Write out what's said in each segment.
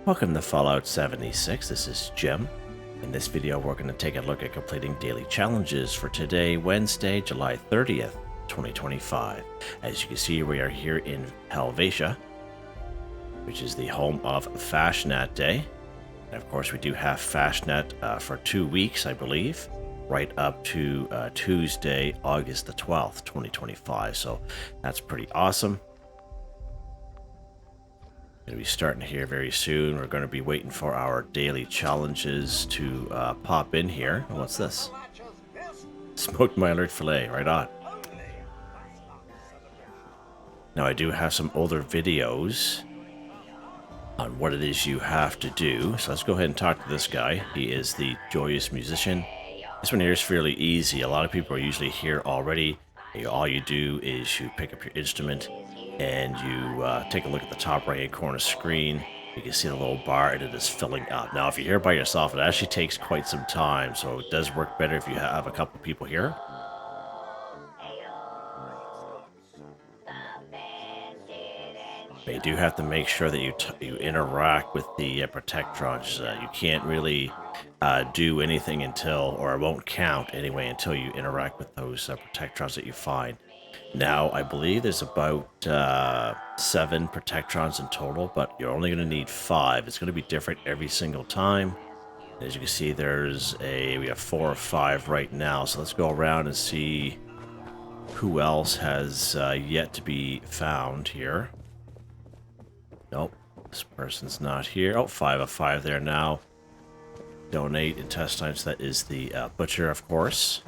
Welcome to Fallout 76, this is Jim. In this video we're going to take a look at completing daily challenges for today, Wednesday, July 30th, 2025. As you can see, we are here in Helvetia, which is the home of Fasnacht Day. And of course we do have Fasnacht for 2 weeks, I believe, right up to Tuesday, August the 12th, 2025. So that's pretty awesome. Going to be starting here very soon. We're going to be waiting for our daily challenges to pop in here. What's this? Smoked Mirelurk fillet, right on. Now I do have some older videos on what it is you have to do. So let's go ahead and talk to this guy. He is the Joyous Musician. This one here is fairly easy. A lot of people are usually here already. All you do is you pick up your instrument and you take a look at the top right hand corner screen. You can see the little bar and it is filling up. Now if you're here by yourself, it actually takes quite some time, so it does work better if you have a couple people here. But you do have to make sure that you interact with the protectrons. You can't really do anything until, or it won't count anyway, until you interact with those protectrons that you find. Now, I believe there's about 7 protectrons in total, but you're only going to need 5. It's going to be different every single time. As you can see, we have 4 or 5 right now. So let's go around and see who else has yet to be found here. Nope, this person's not here. Oh, 5 of 5 there now. Donate intestines. That is the butcher, of course.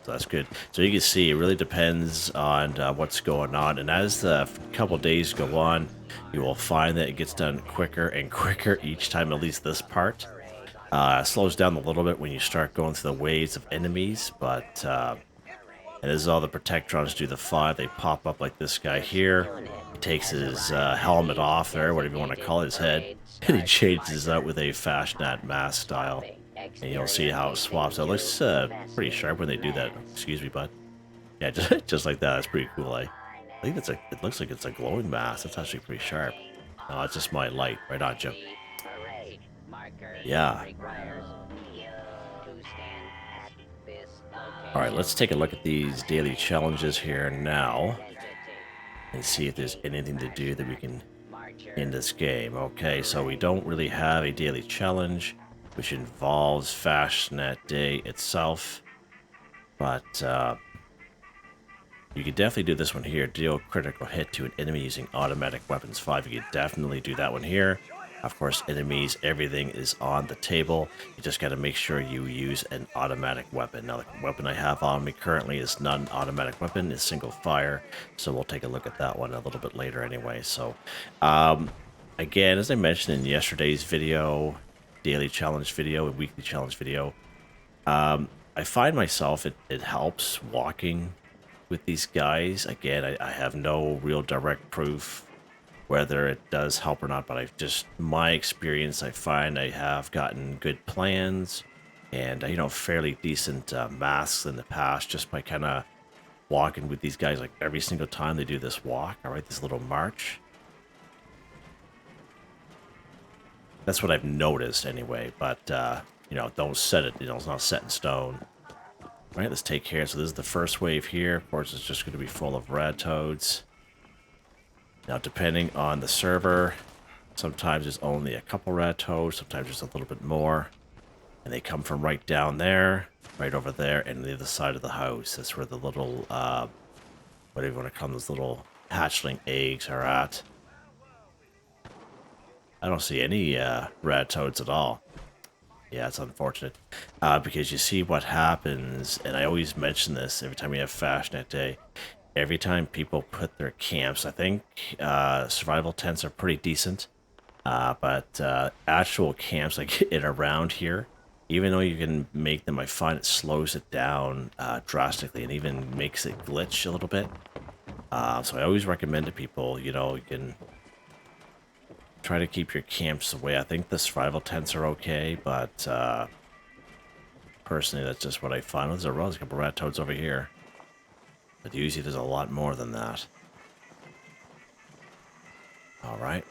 So that's good. So you can see it really depends on what's going on. And as the couple days go on, you will find that it gets done quicker and quicker each time, at least this part. Slows down a little bit when you start going through the waves of enemies. But, and this is all the protectrons do the 5. They pop up like this guy here. He takes his helmet off there, whatever you want to call his head. And he changes out with a Fasnacht mask style. And you'll see how it swaps. It looks pretty sharp when they do that. Excuse me, bud. Yeah, just like that. That's pretty cool. I think it looks like it's a glowing mask. That's actually pretty sharp. No, it's just my light. Right on, Jim. Yeah. All right, let's take a look at these daily challenges here now and see if there's anything to do that we can in this game. Okay, so we don't really have a daily challenge which involves Fasnacht Day itself, but you could definitely do this one here. Deal a critical hit to an enemy using automatic weapons 5. You could definitely do that one here. Of course, enemies, everything is on the table. You just got to make sure you use an automatic weapon. Now, the weapon I have on me currently is not an automatic weapon, it's single fire. So we'll take a look at that one a little bit later anyway. So, again, as I mentioned in yesterday's video, daily challenge video and weekly challenge video, I find myself, it helps walking with these guys. Again, I have no real direct proof whether it does help or not, but my experience, I find I have gotten good plans and, fairly decent masks in the past just by kind of walking with these guys like every single time they do this walk, all right, this little march. That's what I've noticed anyway, but, don't set it, it's not set in stone. All right, let's take care. So this is the first wave here. Of course, it's just going to be full of red toads. Now, depending on the server, sometimes there's only a couple red toads, sometimes there's a little bit more. And they come from right down there, right over there, and the other side of the house. That's where the little, whatever you want to call them, those little hatchling eggs are at. I don't see any red toads at all. Yeah, it's unfortunate. Because you see what happens, and I always mention this every time we have Fasnacht Day. Every time people put their camps, I think survival tents are pretty decent. But actual camps, like in around here, even though you can make them, I find it slows it down drastically and even makes it glitch a little bit. So I always recommend to people, you can try to keep your camps away. I think the survival tents are okay, but personally, that's just what I find. There's a couple rat toads over here. But usually there's a lot more than that. Alright.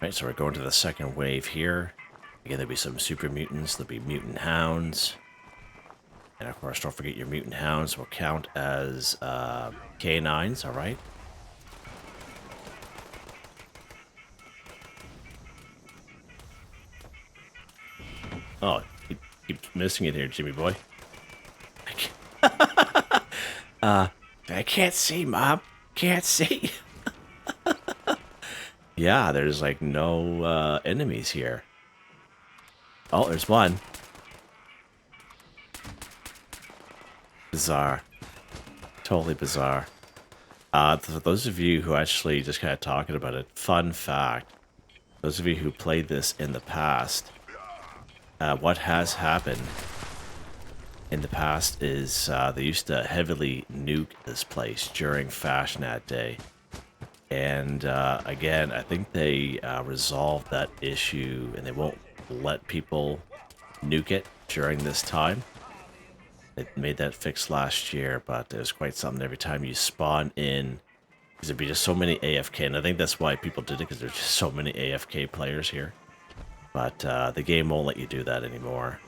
Right, so we're going to the second wave here. Again, there'll be some super mutants, there'll be mutant hounds. And of course, don't forget your mutant hounds will count as canines, alright? Oh, keep missing it here, Jimmy boy. I can't see, Mom. Can't see. Yeah, there's like no enemies here. Oh, there's one. Bizarre. Totally bizarre. For those of you who actually just kind of talking about it, fun fact. Those of you who played this in the past, what has happened in the past is they used to heavily nuke this place during Fasnacht Day. And again, I think they resolved that issue and they won't let people nuke it during this time. They made that fix last year, but it was quite something every time you spawn in. Because there'd be just so many AFK, and I think that's why people did it, because there's just so many AFK players here. But the game won't let you do that anymore.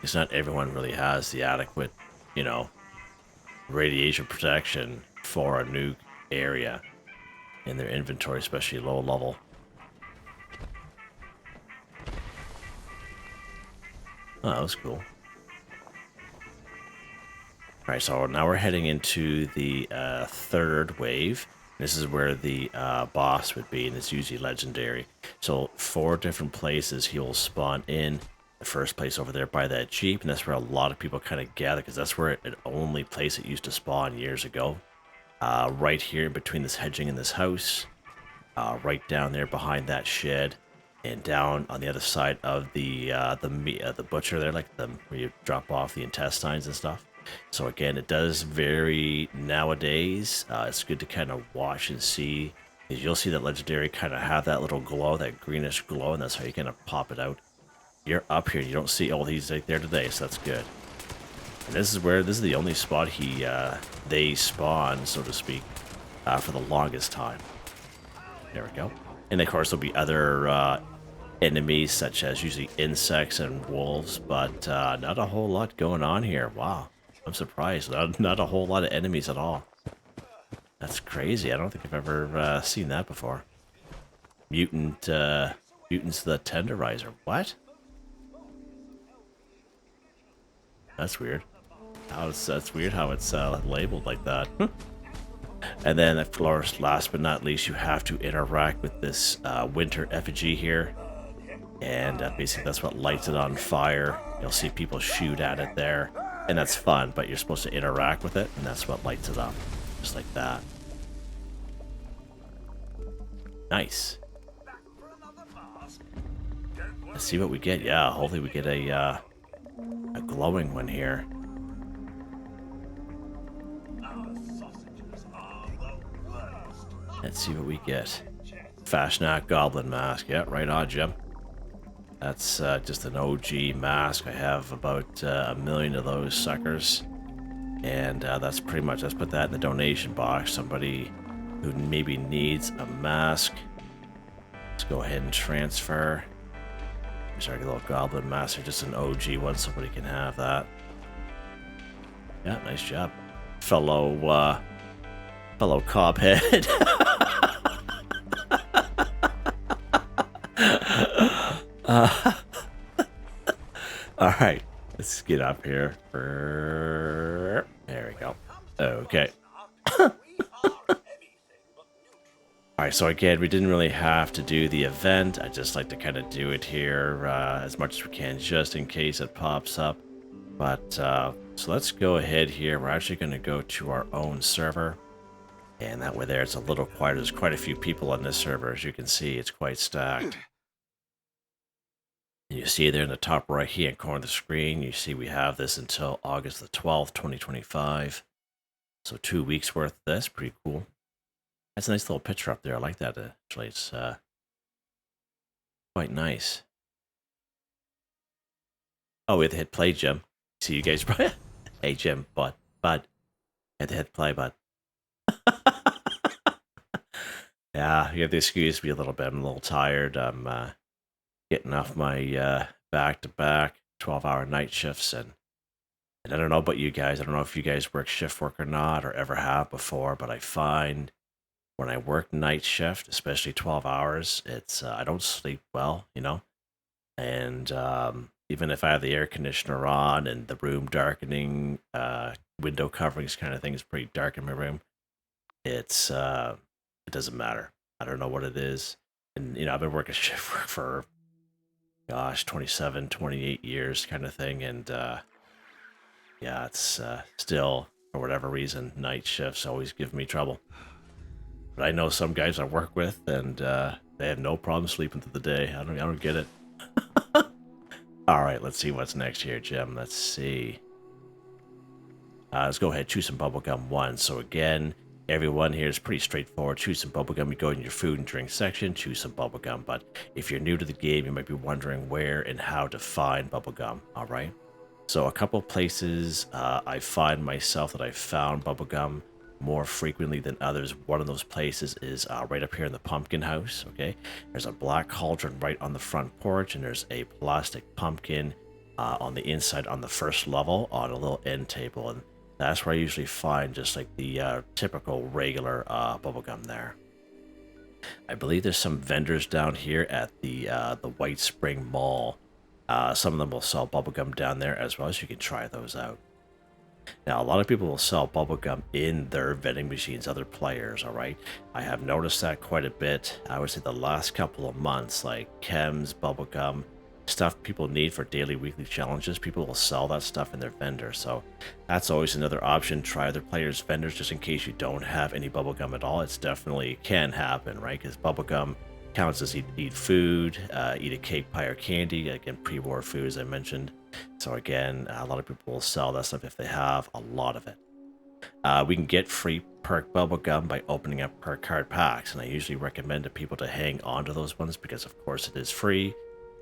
Because not everyone really has the adequate, you know, radiation protection for a nuke area in their inventory, especially low level. Oh, that was cool. Alright, so now we're heading into the third wave. This is where the boss would be, and it's usually legendary. So 4 different places he will spawn in. The first place over there by that Jeep, and that's where a lot of people kind of gather, because that's where it only place it used to spawn years ago. Right here between this hedging and this house. Right down there behind that shed. And down on the other side of the butcher there, like where you drop off the intestines and stuff. So again, it does vary nowadays. It's good to kind of watch and see. Because you'll see that legendary kind of have that little glow, that greenish glow, and that's how you kind of pop it out. You're up here, you don't see, oh, he's right there today, so that's good. And this is the only spot they spawn, so to speak, for the longest time. There we go. And of course, there'll be other enemies, such as usually insects and wolves, but not a whole lot going on here. Wow, I'm surprised. Not a whole lot of enemies at all. That's crazy. I don't think I've ever seen that before. Mutants the Tenderizer. What? That's weird. That's weird how it's labeled like that. And then, of course, last but not least, you have to interact with this winter effigy here. And basically that's what lights it on fire. You'll see people shoot at it there. And that's fun, but you're supposed to interact with it, and that's what lights it up. Just like that. Nice. Let's see what we get. Yeah, hopefully we get a glowing one here. Let's see what we get. Fasnacht Goblin Mask. Yeah, right on, Jim. That's just an OG mask. I have about 1 million of those suckers. And that's pretty much, let's put that in the donation box. Somebody who maybe needs a mask. Let's go ahead and transfer. There's our little goblin mask, or just an OG one. Somebody can have that. Yeah, nice job. Fellow cobhead. Alright, let's get up here. There we go. Okay. Alright, so again, we didn't really have to do the event. I just like to kind of do it here as much as we can, just in case it pops up. But, so let's go ahead here. We're actually going to go to our own server. And that way there, it's a little quieter. There's quite a few people on this server. As you can see, it's quite stacked. You see there in the top right hand corner of the screen, you see we have this until August the 12th, 2025. So 2 weeks worth of this. Pretty cool. That's a nice little picture up there. I like that, actually. It's quite nice. Oh, we have to hit play, Jim. See you guys. Hey, Jim, bud. Had to hit play, bud. Yeah, you have to excuse me a little bit. I'm a little tired. I'm getting off my back-to-back 12-hour night shifts, and I don't know about you guys. I don't know if you guys work shift work or not, or ever have before, but I find when I work night shift, especially 12 hours, it's I don't sleep well, and even if I have the air conditioner on and the room darkening, window coverings kind of thing is pretty dark in my room. It doesn't matter. I don't know what it is, and I've been working shift work for gosh 27, 28 years kind of thing, and yeah, it's still for whatever reason night shifts always give me trouble. But I know some guys I work with, and they have no problem sleeping through the day. I don't get it. All right, let's see what's next here, Jim. Let's see. Let's go ahead, choose some bubblegum one. So again, everyone here is pretty straightforward. Choose some bubblegum. You go in your food and drink section, choose some bubblegum. But if you're new to the game, you might be wondering where and how to find bubblegum. All right. So a couple places I find myself that I found bubblegum more frequently than others. One of those places is right up here in the pumpkin house. Okay, there's a black cauldron right on the front porch, and there's a plastic pumpkin on the inside on the first level on a little end table, and that's where I usually find just like the typical regular bubblegum there. I believe there's some vendors down here at the White Spring Mall. Some of them will sell bubblegum down there as well, so you can try those out. Now, a lot of people will sell bubblegum in their vending machines, other players, all right? I have noticed that quite a bit. I would say the last couple of months, like chems, bubblegum, stuff people need for daily, weekly challenges, people will sell that stuff in their vendor. So that's always another option. Try other players' vendors just in case you don't have any bubblegum at all. It's definitely can happen, right? Because bubblegum counts as eat food, eat a cake, pie, or candy. Again, pre-war food, as I mentioned. So again, a lot of people will sell that stuff if they have a lot of it. We can get free perk bubblegum by opening up perk card packs, and I usually recommend to people to hang on to those ones because, of course, it is free.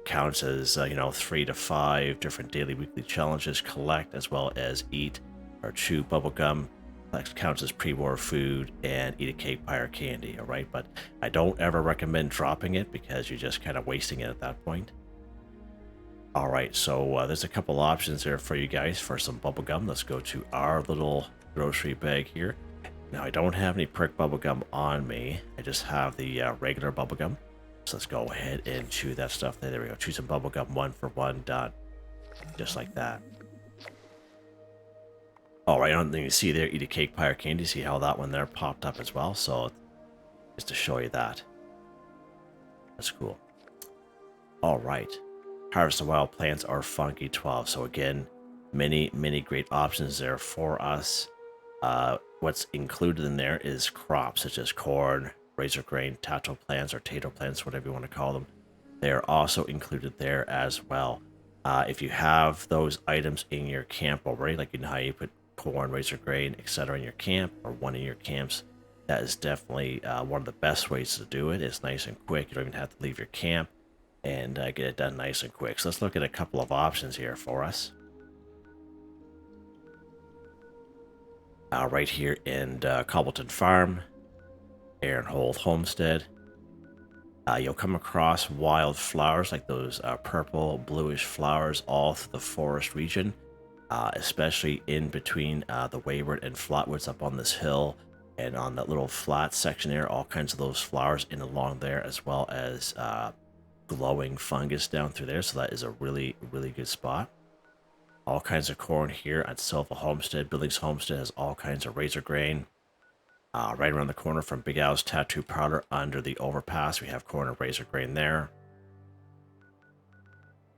Counts as 3 to 5 different daily, weekly challenges. Collect as well as eat or chew bubblegum. That counts as pre-war food, and eat a cake, pie, or candy. All right, but I don't ever recommend dropping it because you're just kind of wasting it at that point. All right, so there's a couple options there for you guys for some bubblegum. Let's go to our little grocery bag here. Now, I don't have any perk bubblegum on me. I just have the regular bubblegum. So let's go ahead and chew that stuff there. There we go. Choose some bubblegum, 1 for 1, done. Just like that. All right, I don't think you see there, eat a cake, pie, or candy. See how that one there popped up as well. So just to show you that. That's cool. All right. Harvest the wild plants or Fungi 12. So again, many great options there for us. What's included in there is crops such as corn, razor grain, tato plants, or tato plants, whatever you want to call them. They are also included there as well. If you have those items in your camp already, like how you put corn, razor grain, etc. in your camp or one of your camps, that is definitely one of the best ways to do it. It's nice and quick. You don't even have to leave your camp and get it done nice and quick. So let's look at a couple of options here for us. Right here in Cobbleton Farm, Aaronhold Homestead, you'll come across wild flowers like those purple, bluish flowers all through the forest region, especially in between the Wayward and Flatwoods up on this hill and on that little flat section there, all kinds of those flowers in along there, as well as glowing fungus down through there. So that is a really good spot. All kinds of corn here at Silva Homestead. Billings Homestead has all kinds of razor grain. Right around the corner from Big Al's Tattoo Parlor under the overpass, we have corn and razor grain there.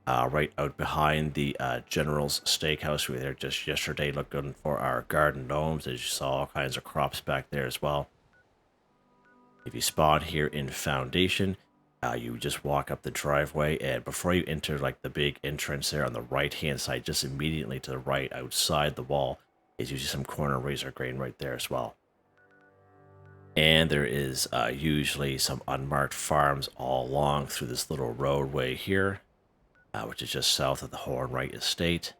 Right out behind the General's Steakhouse, we were there just yesterday looking for our garden gnomes. As you saw, all kinds of crops back there as well. If you spawn here in Foundation, you just walk up the driveway, and before you enter like the big entrance there on the right hand side, just immediately to the right outside the wall, is usually some corn and razor grain right there as well. And there is usually some unmarked farms all along through this little roadway here, which is just south of the Hornwright Estate.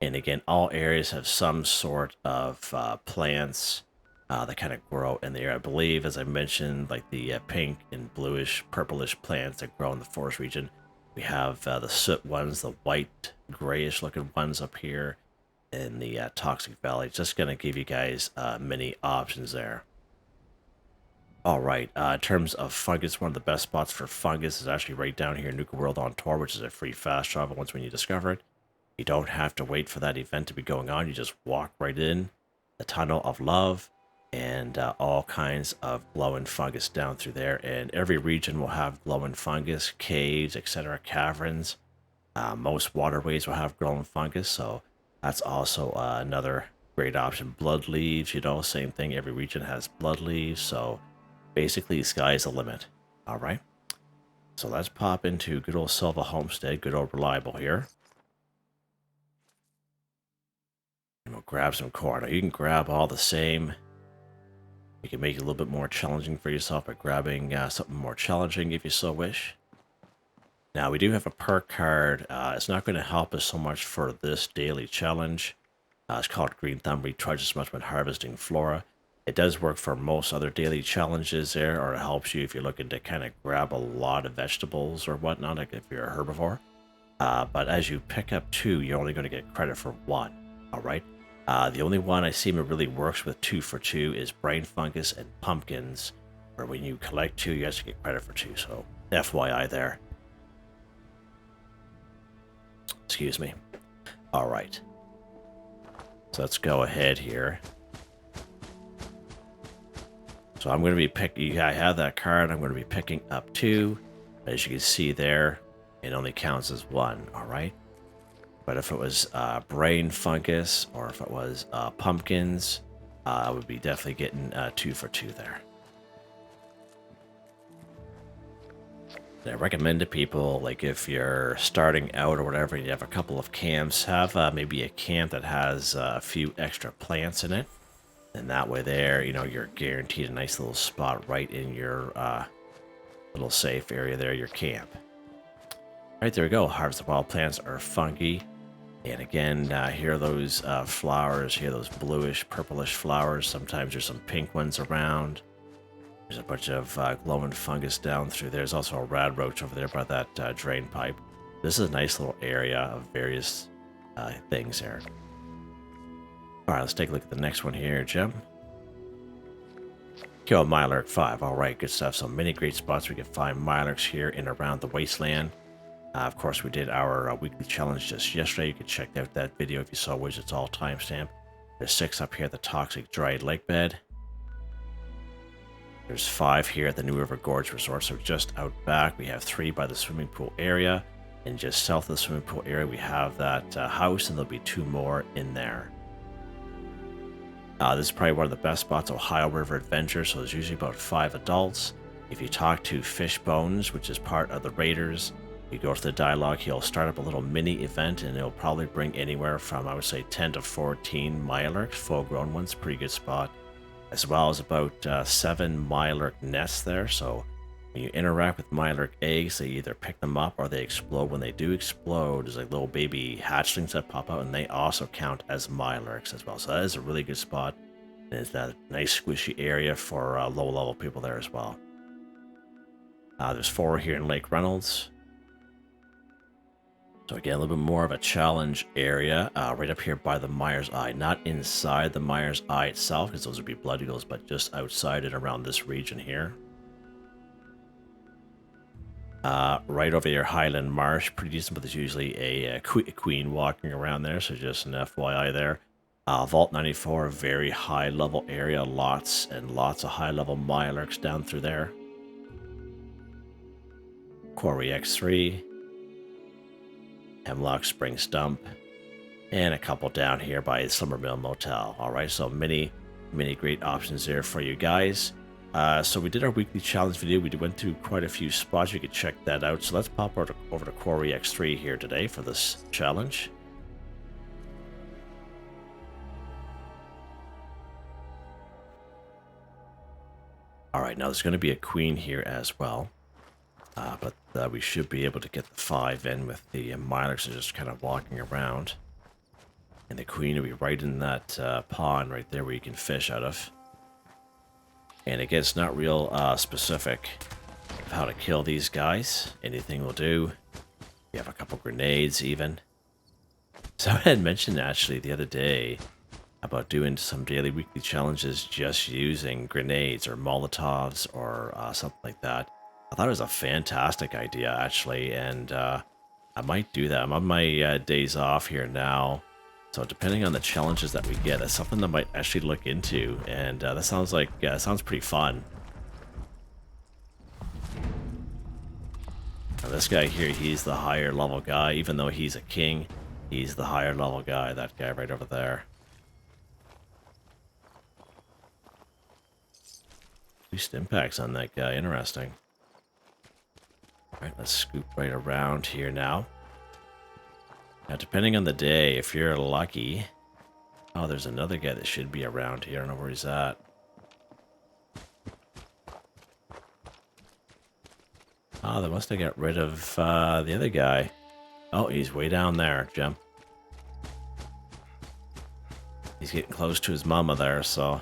And again, all areas have some sort of plants that kind of grow in the area. I believe, as I mentioned, like the pink and bluish, purplish plants that grow in the forest region. We have the soot ones, the white, grayish looking ones up here in the Toxic Valley. Just going to give you guys many options there. All right, in terms of fungus, one of the best spots for fungus is actually right down here in Nuka World on Tour, which is a free fast travel once when you discover it. You don't have to wait for that event to be going on. You just walk right in the Tunnel of Love, and all kinds of glowing fungus down through there. And every region will have glowing fungus, caves, etc., caverns. Most waterways will have glowing fungus, so that's also another great option. Blood leaves, you know, same thing. Every region has blood leaves, so basically sky's the limit. All right, so let's pop into good old Silva Homestead, good old Reliable here. And we'll grab some corn. Now, you can grab all the same. You can make it a little bit more challenging for yourself by grabbing something more challenging if you so wish. Now, we do have a perk card. It's not going to help us so much for this daily challenge. It's called Green Thumb Recharge as much when harvesting flora. It does work for most other daily challenges there, or it helps you if you're looking to kind of grab a lot of vegetables or whatnot, like if you're a herbivore. But as you pick up 2, you're only going to get credit for 1. All right. The only one I see that really works with 2 for 2 is brain fungus and pumpkins, where when you collect 2, you actually get credit for 2. So FYI there. Excuse me. All right. So let's go ahead here. So I'm going to be picking. I have that card. I'm going to be picking up 2. As you can see there, it only counts as 1. All right. But if it was brain fungus or if it was pumpkins, I would be definitely getting 2 for 2 there. And I recommend to people, like if you're starting out or whatever, and you have a couple of camps, have maybe a camp that has a few extra plants in it. And that way there, you know, you're guaranteed a nice little spot right in your little safe area there, your camp. All right, there we go. Harvest of wild plants or fungi. And again, here are those flowers, here are those bluish, purplish flowers. Sometimes there's some pink ones around. There's a bunch of glowing fungus down through there. There's also a rad roach over there by that drain pipe. This is a nice little area of various things here. All right, let's take a look at the next one here, Jim. Kill Mirelurk 5. All right, good stuff. So many great spots we can find Mirelurks here in around the wasteland. Of course, we did our weekly challenge just yesterday. You can check out that video if you saw which. It's all timestamped. There's 6 up here at the Toxic Dried Lake Bed. There's 5 here at the New River Gorge Resort. So just out back, we have 3 by the swimming pool area. And just south of the swimming pool area, we have that house, and there'll be 2 more in there. This is probably one of the best spots, Ohio River Adventure. So there's usually about 5 adults. If you talk to Fishbones, which is part of the Raiders, you go to the dialogue, he'll start up a little mini event, and it'll probably bring anywhere from, I would say, 10 to 14 Mirelurks, full-grown ones, pretty good spot, as well as about 7 Mirelurk nests there. So when you interact with Mirelurk eggs, they either pick them up or they explode. When they do explode, there's like little baby hatchlings that pop out, and they also count as Mirelurks as well. So that is a really good spot, and it's that nice squishy area for low-level people there as well. There's 4 here in Lake Reynolds. So again, a little bit more of a challenge area, right up here by the Mire's Eye. Not inside the Mire's Eye itself, because those would be blood eagles, but just outside and around this region here. Right over here, Highland Marsh, pretty decent, but there's usually a queen walking around there, so just an FYI there. Vault 94, very high level area, lots and lots of high level Mirelurks down through there. Quarry X3. Hemlock Spring Stump, and a couple down here by the Summermill Motel. All right, so many great options there for you guys. So we did our weekly challenge video. We went through quite a few spots. You can check that out. So let's pop over to Quarry X3 here today for this challenge. All right, now there's going to be a queen here as well. But we should be able to get the 5 in with the Mirelurks just kind of walking around. And the queen will be right in that pond right there where you can fish out of. And it gets not real specific of how to kill these guys. Anything will do. You have a couple grenades even. So I had mentioned actually the other day about doing some daily weekly challenges just using grenades or Molotovs or something like that. I thought it was a fantastic idea actually, and I might do that. I'm on my days off here now, so depending on the challenges that we get, that's something that I might actually look into, and that sounds like sounds pretty fun. Now this guy here, he's the higher level guy, even though he's a king. He's the higher level guy, that guy right over there. Boost impacts on that guy, interesting. Alright, let's scoop right around here now. Now, depending on the day, if you're lucky... Oh, there's another guy that should be around here. I don't know where he's at. Oh, they must have got rid of the other guy. Oh, he's way down there, Jim. He's getting close to his mama there, so...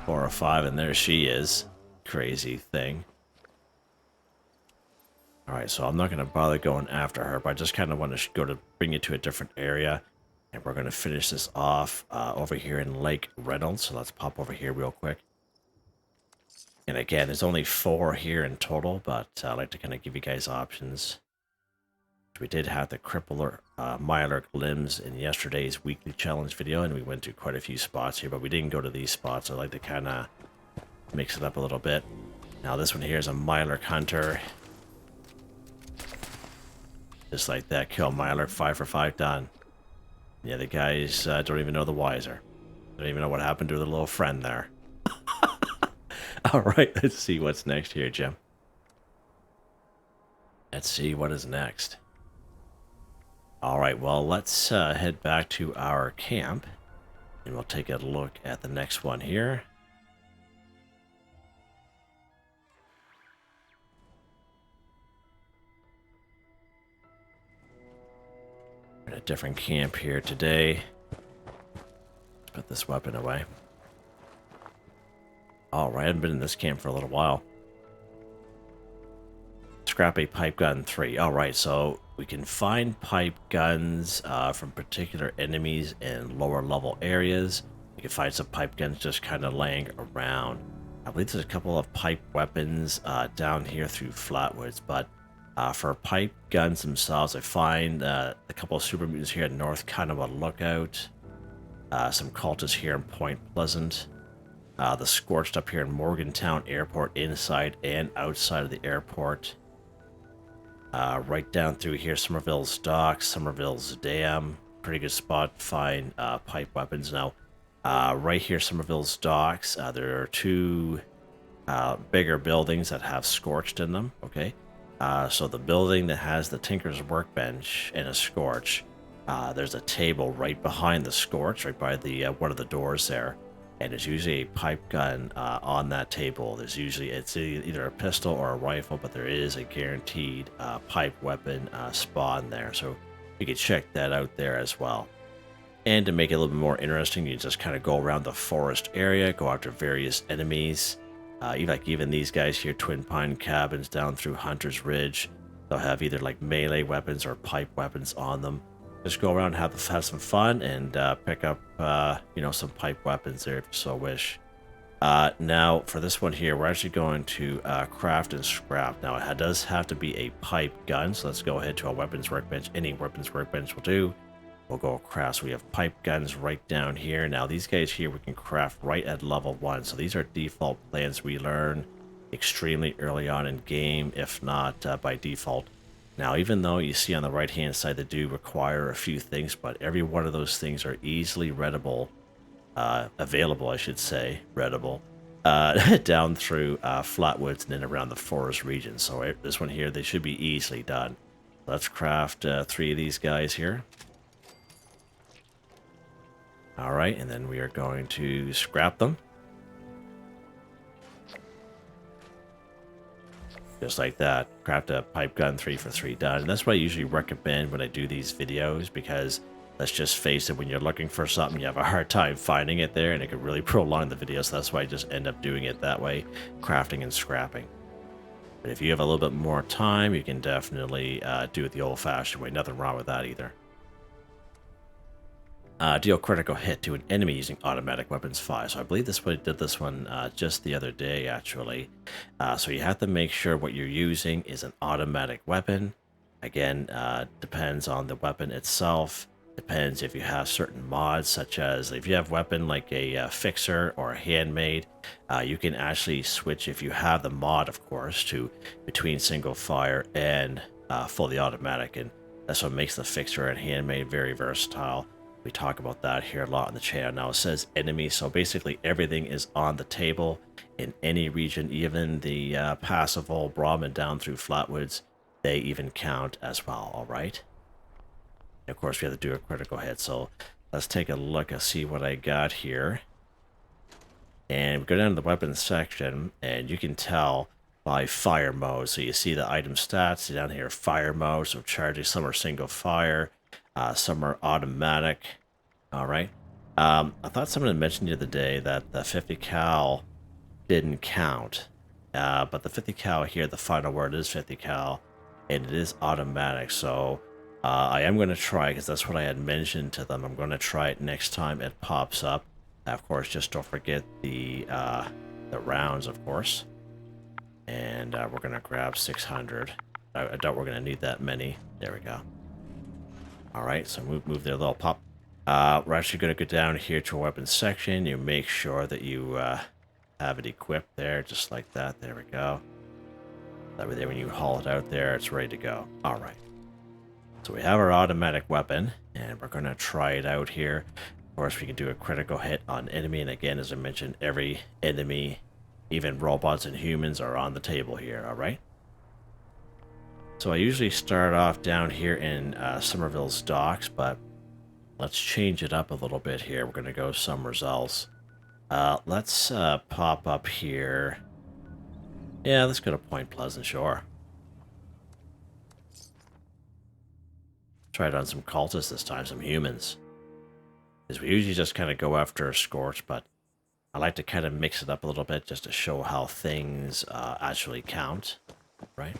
4 or 5, and there she is. Crazy thing. Alright, so I'm not going to bother going after her, but I just kind of want to bring you to a different area. And we're going to finish this off over here in Lake Reynolds. So let's pop over here real quick. And again, there's only 4 here in total, but I like to kind of give you guys options. We did have the Crippler Mirelurk limbs in yesterday's weekly challenge video, and we went to quite a few spots here, but we didn't go to these spots. I like to kind of mix it up a little bit. Now this one here is a Mirelurk hunter. Just like that, kill Mirelurk, 5 for 5, done. Yeah, the guys don't even know the wiser. Don't even know what happened to their little friend there. Alright, let's see what's next here, Jim. Let's see what is next. Alright, well, let's head back to our camp, and we'll take a look at the next one here. We're in a different camp here today. Let's put this weapon away. Alright, I haven't been in this camp for a little while. Scrap a pipe gun 3. Alright, so we can find pipe guns from particular enemies in lower level areas. You can find some pipe guns just kind of laying around. I believe there's a couple of pipe weapons down here through Flatwoods, but for pipe guns themselves, I find a couple of super mutants here at North Kanawa Lookout. Some cultists here in Point Pleasant. The Scorched up here in Morgantown Airport, inside and outside of the airport. Right down through here, Somerville's Docks, Somerville's Dam. Pretty good spot to find pipe weapons. Now, right here, Somerville's Docks, there are 2 bigger buildings that have Scorched in them, okay? So the building that has the Tinker's Workbench and a Scorch, there's a table right behind the Scorch, right by the one of the doors there. And there's usually a pipe gun on that table. There's usually, it's either a pistol or a rifle, but there is a guaranteed pipe weapon spawn there. So you can check that out there as well. And to make it a little bit more interesting, you just kind of go around the forest area, go after various enemies. Even these guys here, Twin Pine Cabins down through Hunter's Ridge. They'll have either like melee weapons or pipe weapons on them. Just go around, have some fun, and pick up, some pipe weapons there if you so wish. Now, for this one here, we're actually going to craft and scrap. Now, it does have to be a pipe gun, so let's go ahead to a weapons workbench. Any weapons workbench will do. We'll go craft. So we have pipe guns right down here. Now, these guys here we can craft right at level 1. So these are default plans we learn extremely early on in game, if not by default. Now, even though you see on the right-hand side they do require a few things, but every one of those things are easily readable, available, I should say, readable, down through Flatwoods and then around the forest region. So this one here, they should be easily done. Let's craft 3 of these guys here. All right, and then we are going to scrap them. Just like that, craft a pipe gun 3 for 3 done. And that's what I usually recommend when I do these videos, because let's just face it, when you're looking for something, you have a hard time finding it there, and it could really prolong the video, so that's why I just end up doing it that way, crafting and scrapping. But if you have a little bit more time, you can definitely do it the old-fashioned way. Nothing wrong with that either. Deal critical hit to an enemy using automatic weapons fire. So I believe this one did this one just the other day, actually. So you have to make sure what you're using is an automatic weapon. Again, depends on the weapon itself. Depends if you have certain mods, such as if you have weapon like a fixer or a handmade, you can actually switch, if you have the mod, of course, to between single fire and fully automatic. And that's what makes the fixer and handmade very versatile. We talk about that here a lot on the channel. Now it says enemy, so basically everything is on the table in any region, even the Passival, Brahmin down through Flatwoods, they even count as well, alright? Of course, we have to do a critical hit, so let's take a look and see what I got here. And we go down to the weapons section, and you can tell by fire mode. So you see the item stats down here, fire mode, so charging, some are single fire. Some are automatic. All right. I thought someone had mentioned the other day that the 50 cal didn't count. But the 50 cal here, the final word is 50 cal, and it is automatic. So I am going to try, because that's what I had mentioned to them. I'm going to try it next time it pops up. Of course, just don't forget the rounds, of course. And we're going to grab 600. I doubt we're going to need that many. There we go. Alright, so move their little pop. We're actually going to go down here to our weapons section. You make sure that you have it equipped there, just like that. There we go. That way there, when you haul it out there, it's ready to go. Alright. So we have our automatic weapon, and we're going to try it out here. Of course, we can do a critical hit on enemy, and again, as I mentioned, every enemy, even robots and humans, are on the table here, alright? So I usually start off down here in Somerville's docks, but let's change it up a little bit here. We're going to go somewhere else. Let's pop up here. Yeah, let's go to Point Pleasant, sure. Try it on some cultists this time, some humans. Because we usually just kind of go after a Scorch, but I like to kind of mix it up a little bit just to show how things actually count, right?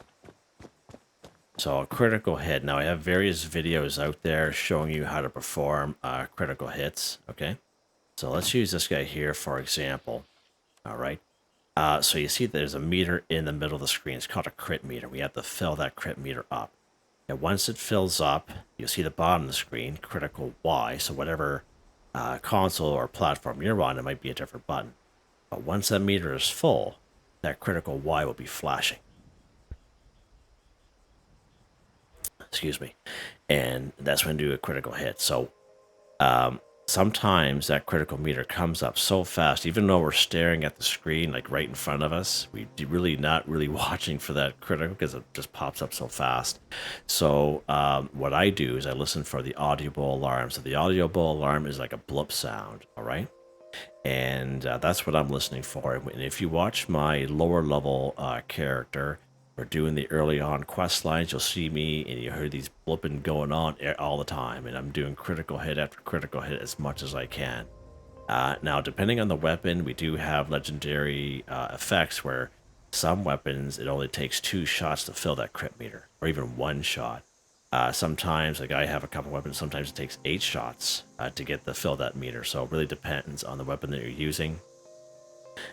So a critical hit. Now I have various videos out there showing you how to perform critical hits, okay? So let's use this guy here, for example, all right? So you see there's a meter in the middle of the screen. It's called a crit meter. We have to fill that crit meter up. And once it fills up, you'll see the bottom of the screen, critical Y. So whatever console or platform you're on, it might be a different button. But once that meter is full, that critical Y will be flashing. Excuse me. And that's when you do a critical hit. So sometimes that critical meter comes up so fast, even though we're staring at the screen like right in front of us, we're really not really watching for that critical because it just pops up so fast. So what I do is I listen for the audible alarm. So the audible alarm is like a bloop sound, all right? And that's what I'm listening for. And if you watch my lower level character, we're doing the early on quest lines, you'll see me and you hear these blooping going on all the time, and I'm doing critical hit after critical hit as much as I can. Now, depending on the weapon, we do have legendary effects where some weapons, it only takes 2 shots to fill that crit meter, or even 1 shot. Sometimes, like I have a couple weapons, sometimes it takes 8 shots to get to fill that meter, so it really depends on the weapon that you're using.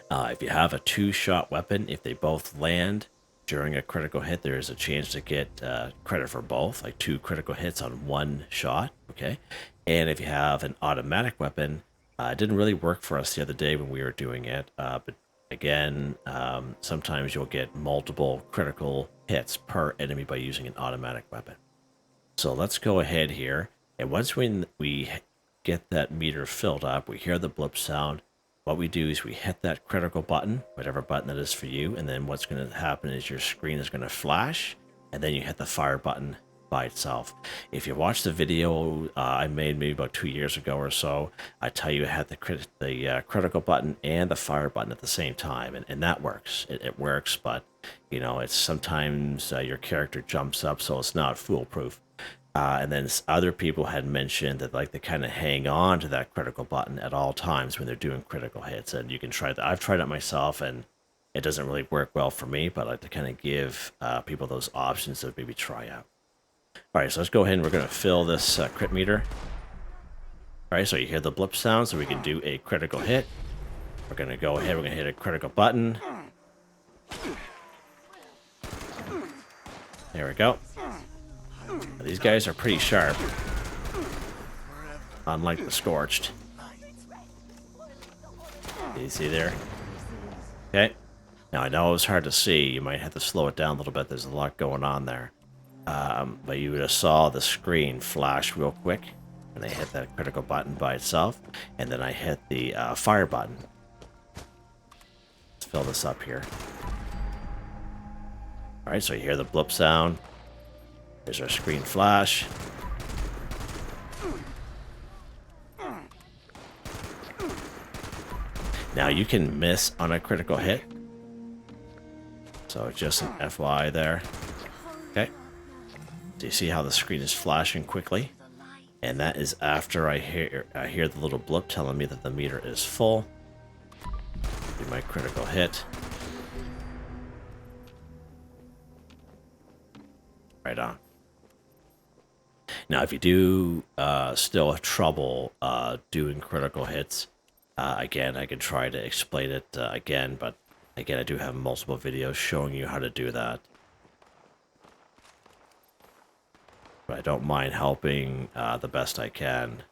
If you have a 2-shot weapon, if they both land during a critical hit, there is a chance to get credit for both, like 2 critical hits on 1 shot, okay? And if you have an automatic weapon, it didn't really work for us the other day when we were doing it, but again, sometimes you'll get multiple critical hits per enemy by using an automatic weapon. So let's go ahead here, and once we get that meter filled up, we hear the blip sound. What we do is we hit that critical button, whatever button that is for you, and then what's going to happen is your screen is going to flash, and then you hit the fire button by itself. If you watch the video I made maybe about 2 years ago or so, I tell you I had the critical button and the fire button at the same time, and that works. It works, but you know, it's sometimes your character jumps up, so it's not foolproof. And then other people had mentioned that like to kind of hang on to that critical button at all times when they're doing critical hits. And you can try that. I've tried it myself, and it doesn't really work well for me. But I like to kind of give people those options to maybe try out. All right, so let's go ahead and we're going to fill this crit meter. All right, so you hear the blip sound, so we can do a critical hit. We're going to go ahead. We're going to hit a critical button. There we go. These guys are pretty sharp, unlike the Scorched. You see there? Okay. Now, I know it was hard to see. You might have to slow it down a little bit. There's a lot going on there. But you would have saw the screen flash real quick, and I hit that critical button by itself, and then I hit the fire button. Let's fill this up here. All right, so you hear the blip sound. There's our screen flash. Now you can miss on a critical hit. So just an FYI there. Okay. So you see how the screen is flashing quickly? And that is after I hear the little blip telling me that the meter is full. Do my critical hit. Right on. Now, if you do still have trouble doing critical hits, again, I can try to explain it again, but again, I do have multiple videos showing you how to do that. But I don't mind helping the best I can.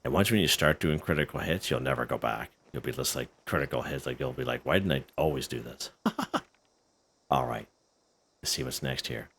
And once when you start doing critical hits, you'll never go back. You'll be just like critical hits, like you'll be like, why didn't I always do this? All right, let's see what's next here.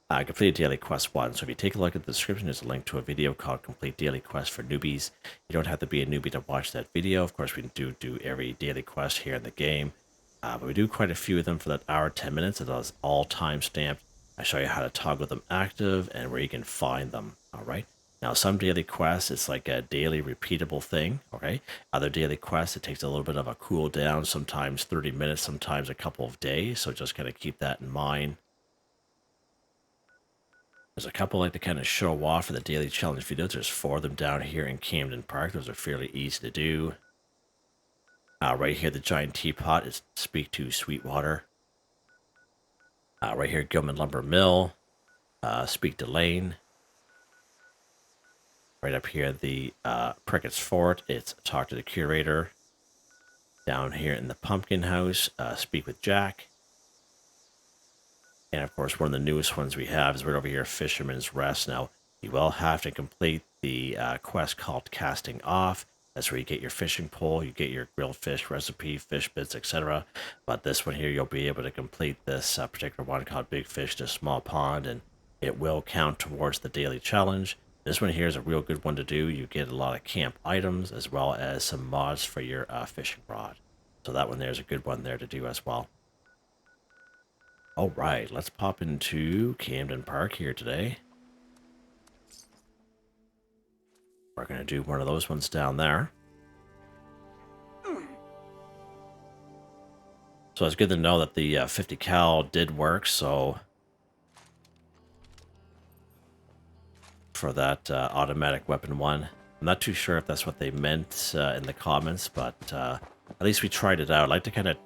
Complete Daily Quest 1. So if you take a look at the description, there's a link to a video called Complete Daily Quest for Newbies. You don't have to be a newbie to watch that video. Of course, we do every daily quest here in the game. But we do quite a few of them for that hour, 10 minutes. It is all time stamped. I show you how to toggle them active and where you can find them. All right. Now, some daily quests, it's like a daily repeatable thing. Okay. Other daily quests, it takes a little bit of a cool down, sometimes 30 minutes, sometimes a couple of days. So just kind of keep that in mind. There's a couple I like to kind of show off for the daily challenge videos. There's 4 of them down here in Camden Park. Those are fairly easy to do. Right here, the giant teapot is Speak to Sweetwater. Right here, Gilman Lumber Mill, Speak to Lane. Right up here, the Picquerist Fort, it's Talk to the Curator. Down here in the Pumpkin House, Speak with Jack. And of course, one of the newest ones we have is right over here, Fisherman's Rest. Now, you will have to complete the quest called Casting Off. That's where you get your fishing pole, you get your grilled fish recipe, fish bits, etc. But this one here, you'll be able to complete this particular one called Big Fish to Small Pond, and it will count towards the daily challenge. This one here is a real good one to do. You get a lot of camp items as well as some mods for your fishing rod. So that one there is a good one there to do as well. All right, let's pop into Camden Park here today. We're going to do one of those ones down there. So it's good to know that the 50 cal did work, so for that automatic weapon one. I'm not too sure if that's what they meant in the comments, but at least we tried it out. I like to kind of,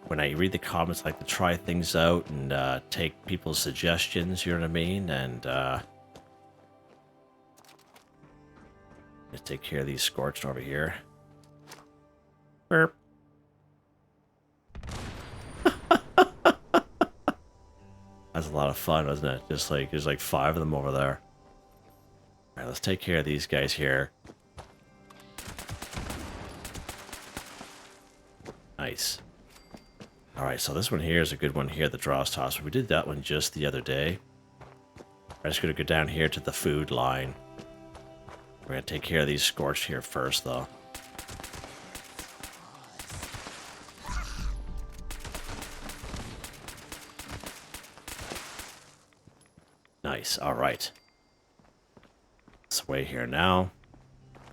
when I read the comments, I like to try things out and take people's suggestions, you know what I mean? And let's take care of these Scorched over here. Burp. That's a lot of fun, wasn't it? Just like, there's like 5 of them over there. All right, let's take care of these guys here. Nice. All right, so this one here is a good one here, the Draws Toss. We did that one just the other day. I'm just going to go down here to the food line. We're going to take care of these Scorched here first, though. Nice, all right. Let's wait here now.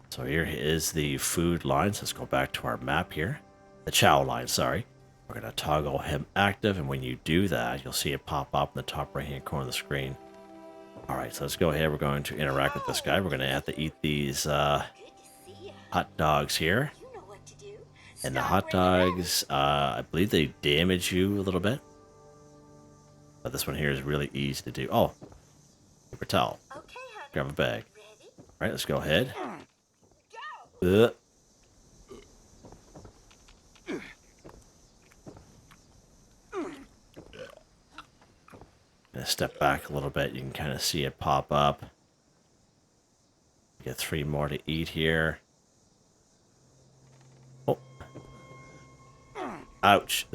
So here is the food line. So let's go back to our map here. The chow line, sorry. We're going to toggle him active, and when you do that, you'll see it pop up in the top right-hand corner of the screen. Alright, so let's go ahead. We're going to interact with this guy. We're going to have to eat these hot dogs here. And the hot dogs, I believe they damage you a little bit. But this one here is really easy to do. Oh, paper towel. Grab a bag. Alright, let's go ahead. Gonna step back a little bit. You can kind of see it pop up. Get 3 more to eat here. Oh. Ouch.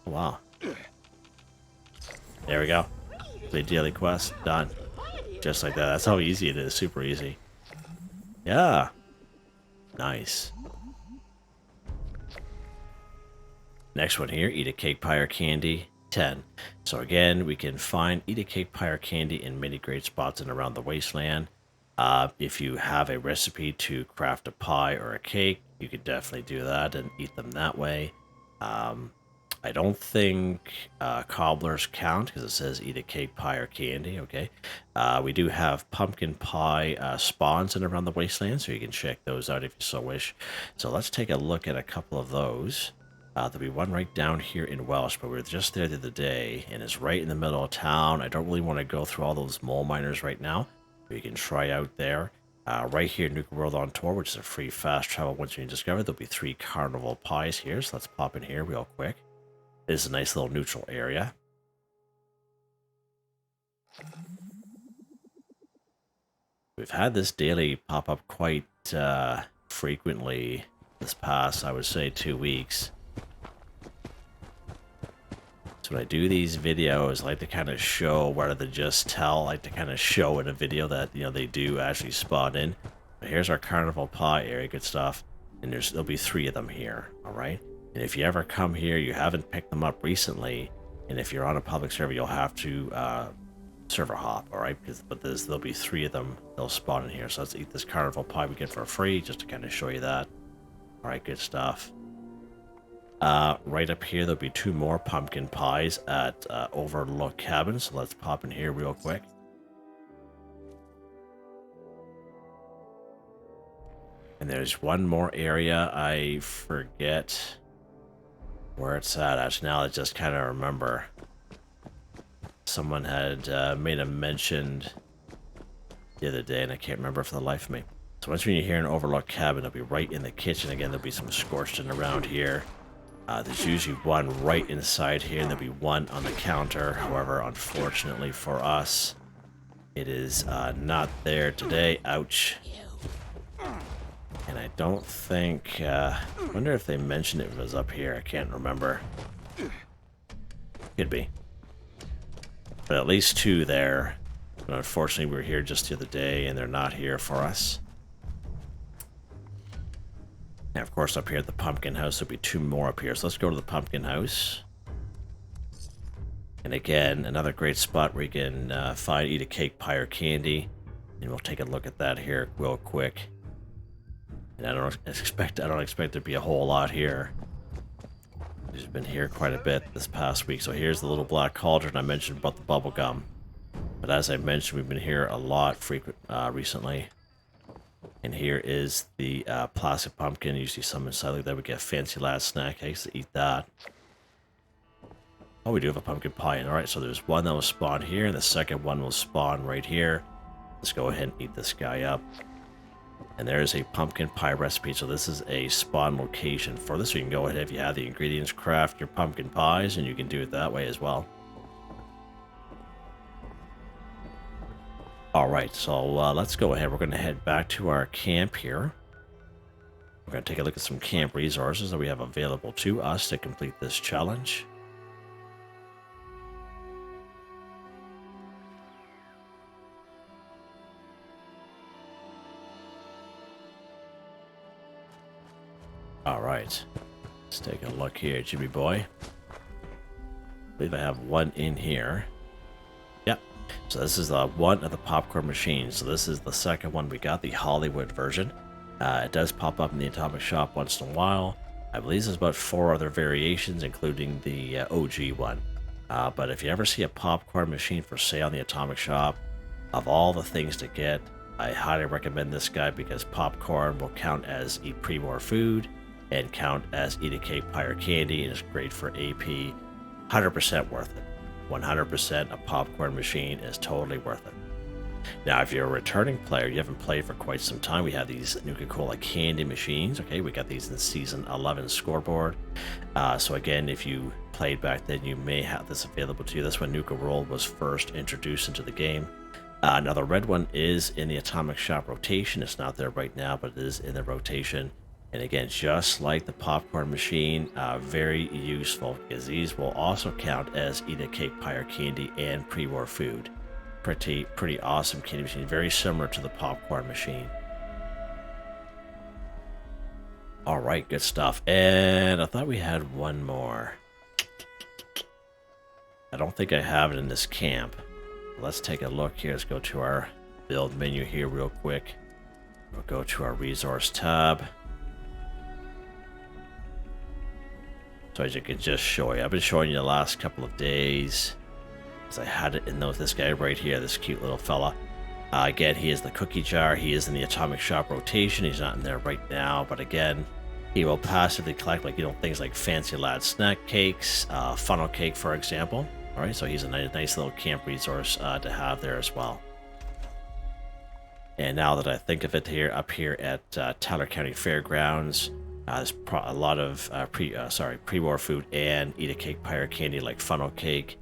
Wow. There we go. The daily quest done. Just like that. That's how easy it is. Super easy. Yeah. Nice. Next one here. Eat a cake pie or candy. 10. So again, we can find eat a cake pie or candy in many great spots and around the wasteland. If you have a recipe to craft a pie or a cake, you could definitely do that and eat them that way. I don't think cobblers count because it says eat a cake pie or candy. Okay. We do have pumpkin pie spawns in around the wasteland, so you can check those out if you so wish. So let's take a look at a couple of those. There'll be one right down here in Welsh, but we were just there the other day, and it's right in the middle of town. I don't really want to go through all those mole miners right now, but you can try out there. Right here, Nuke World on Tour, which is a free fast travel once you discover. There'll be 3 carnival pies here, so let's pop in here real quick. This is a nice little neutral area. We've had this daily pop up quite frequently this past, I would say, 2 weeks. So when I do these videos, I like to kind of show rather than just tell. I like to kind of show in a video that, you know, they do actually spawn in. But here's our carnival pie area, good stuff. And there'll be 3 of them here, all right? And if you ever come here, you haven't picked them up recently, and if you're on a public server, you'll have to server hop, all right? But there'll be 3 of them. They'll spawn in here. So let's eat this carnival pie we get for free, just to kind of show you that. All right, good stuff. Right up here, there'll be 2 more pumpkin pies at Overlook Cabin. So let's pop in here real quick. And there's one more area. I forget where it's at. Actually, now I just kind of remember. Someone had made a mention the other day, and I can't remember for the life of me. So once you're here in Overlook Cabin, it'll be right in the kitchen. Again, there'll be some scorching around here. There's usually one right inside here, and there'll be one on the counter. However, unfortunately for us, it is not there today. Ouch. And I don't think... I wonder if they mentioned it was up here. I can't remember. Could be. But at least 2 there. But unfortunately, we were here just the other day, and they're not here for us. And of course, up here at the pumpkin house, there'll be 2 more up here. So let's go to the pumpkin house. And again, another great spot where you can eat a cake, pie, or candy. And we'll take a look at that here real quick. And I don't expect there to be a whole lot here. We've been here quite a bit this past week. So here's the little black cauldron I mentioned about the bubblegum. But as I mentioned, we've been here a lot recently. And here is the plastic pumpkin. Usually some inside like that. We get fancy last snack. I used to eat that. Oh, we do have a pumpkin pie. And alright, so there's one that will spawn here, and the second one will spawn right here. Let's go ahead and eat this guy up. And there's a pumpkin pie recipe. So this is a spawn location for this. So you can go ahead, if you have the ingredients, craft your pumpkin pies, and you can do it that way as well. Alright, so let's go ahead. We're going to head back to our camp here. We're going to take a look at some camp resources that we have available to us to complete this challenge. Alright, let's take a look here, Jimmy boy. I believe I have one in here. Yep. So this is one of the popcorn machines. So this is the second one we got, the Hollywood version. It does pop up in the Atomic Shop once in a while. I believe there's about 4 other variations, including the OG one. But if you ever see a popcorn machine for sale in the Atomic Shop, of all the things to get, I highly recommend this guy because popcorn will count as eat pre-war food and count as eat a cake, pie, or candy, and is great for AP. 100% worth it. 100% a popcorn machine is totally worth it. Now, if you're a returning player, you haven't played for quite some time, we have these Nuka-Cola candy machines. Okay, we got these in Season 11 scoreboard. So again, if you played back then, you may have this available to you. This one, Nuka Roll, was first introduced into the game. Now, the red one is in the Atomic Shop rotation. It's not there right now, but it is in the rotation. And again, just like the popcorn machine, very useful because these will also count as eat a cake, pie, or candy and pre-war food. Pretty awesome candy machine, very similar to the popcorn machine. All right, good stuff. And I thought we had one more. I don't think I have it in this camp. Let's take a look here. Let's go to our build menu here real quick. We'll go to our resource tab. So as you can just show you, I've been showing you the last couple of days. I had it in this guy right here, this cute little fella. Again, he is the cookie jar. He is in the Atomic Shop rotation. He's not in there right now, but again, he will passively collect, like, things like Fancy Lad snack cakes, funnel cake, for example. All right, so he's a nice little camp resource to have there as well. And now that I think of it, up here at Tyler County Fairgrounds, there's a lot of pre-war food and eat a cake, pie, or candy like funnel cake.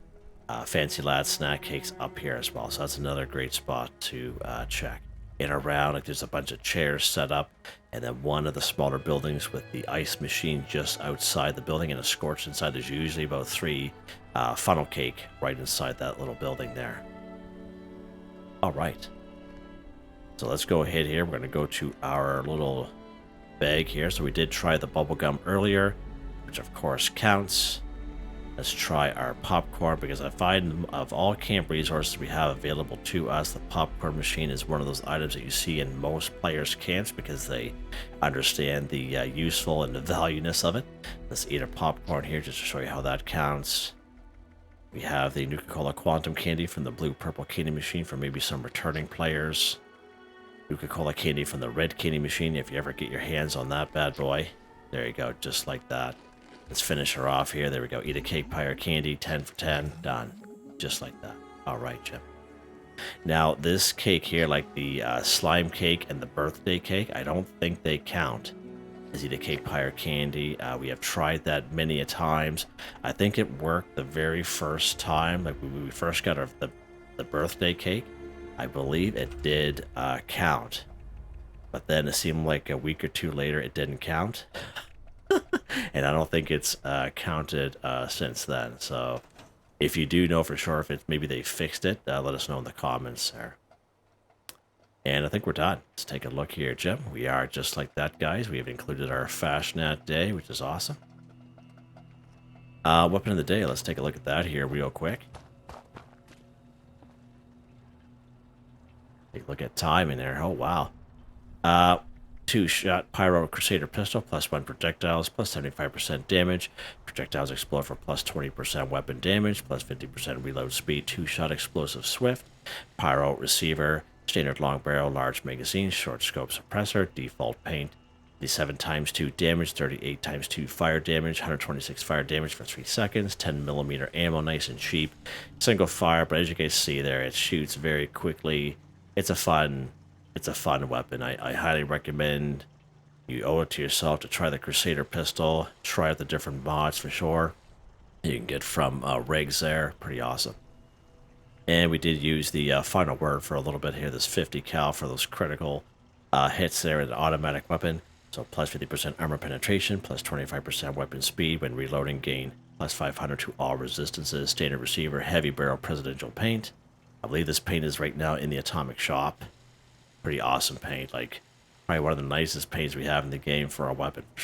Fancy Lad snack cakes up here as well, so that's another great spot to check. And around, like, there's a bunch of chairs set up, and then one of the smaller buildings with the ice machine just outside the building, and a scorched inside. There's usually about 3 funnel cake right inside that little building there. All right, so let's go ahead here. We're going to go to our little bag here. So we did try the bubblegum earlier, which of course counts. Let's try our popcorn, because I find of all camp resources we have available to us, the popcorn machine is one of those items that you see in most players' camps because they understand the useful and the valueness of it. Let's eat our popcorn here just to show you how that counts. We have the Nuka-Cola Quantum Candy from the blue-purple candy machine for maybe some returning players. Nuka-Cola candy from the red candy machine if you ever get your hands on that bad boy. There you go, just like that. Let's finish her off here. There we go. Eat a cake, pie, or candy. 10 for 10. Done. Just like that. All right, Jim. Now, this cake here, like the slime cake and the birthday cake, I don't think they count as eat a cake, pie, or candy. We have tried that many a times. I think it worked the very first time. Like when we first got the birthday cake, I believe it did count. But then it seemed like a week or two later, it didn't count. And I don't think it's counted since then. So if you do know for sure if it's maybe they fixed it, let us know in the comments there. And I think we're done. Let's take a look here, Jim. We are just like that, guys. We have included our Fasnacht Day, which is awesome. Weapon of the day. Let's take a look at that here real quick. Take a look at time in there. Oh, wow. 2-shot Pyro Crusader Pistol, plus 1 projectiles, plus 75% damage. Projectiles explode for plus 20% weapon damage, plus 50% reload speed. 2-shot Explosive Swift. Pyro Receiver, Standard Long Barrel, Large Magazine, Short Scope Suppressor, Default Paint. The 7x2 damage, 38x2 fire damage, 126 fire damage for 3 seconds, 10mm ammo, nice and cheap. Single fire, but as you guys see there, it shoots very quickly. It's a fun weapon. I highly recommend you owe it to yourself to try the Crusader pistol. Try out the different mods for sure. You can get from rigs there. Pretty awesome. And we did use the final word for a little bit here. This 50 cal for those critical hits there. An automatic weapon. So plus 50% armor penetration, plus 25% weapon speed when reloading, gain plus 500 to all resistances. Standard receiver, heavy barrel presidential paint. I believe this paint is right now in the Atomic Shop. Pretty awesome paint, like probably one of the nicest paints we have in the game for a weapon, for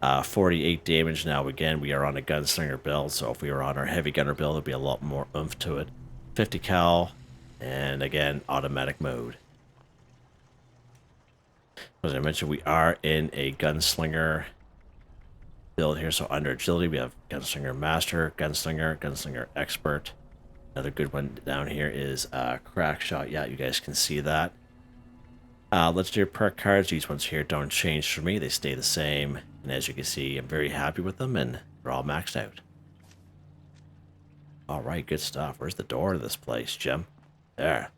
sure. 48 damage now. Again, we are on a gunslinger build, so if we were on our heavy gunner build, there'd be a lot more oomph to it. 50 cal, and again, automatic mode. As I mentioned, we are in a gunslinger build here. So under agility, we have Gunslinger Master, Gunslinger Expert. Another good one down here is Crack Shot. Yeah, you guys can see that. Legendary perk cards. These ones here don't change for me. They stay the same. And as you can see, I'm very happy with them, and they're all maxed out. All right, good stuff. Where's the door to this place, Jim? There.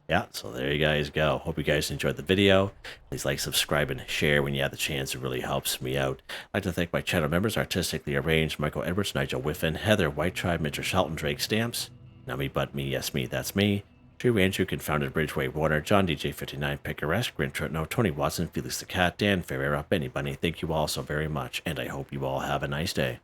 Yeah, so there you guys go. Hope you guys enjoyed the video. Please like, subscribe, and share when you have the chance. It really helps me out. I'd like to thank my channel members, Artistically Arranged, Michael Edwards, Nigel Wiffen, Heather, Whitetribe, Mr. Shelton, Drake Stamps, NotMeButMeYesMeThatsMe, Drew Andrew, Confoundedbridge, Waywarner, John DJ59, Picquerist, Gwen Trutnau, Tony Watson, FelixTheKat, Dan Ferreira, Benny Bunny. Thank you all so very much, and I hope you all have a nice day.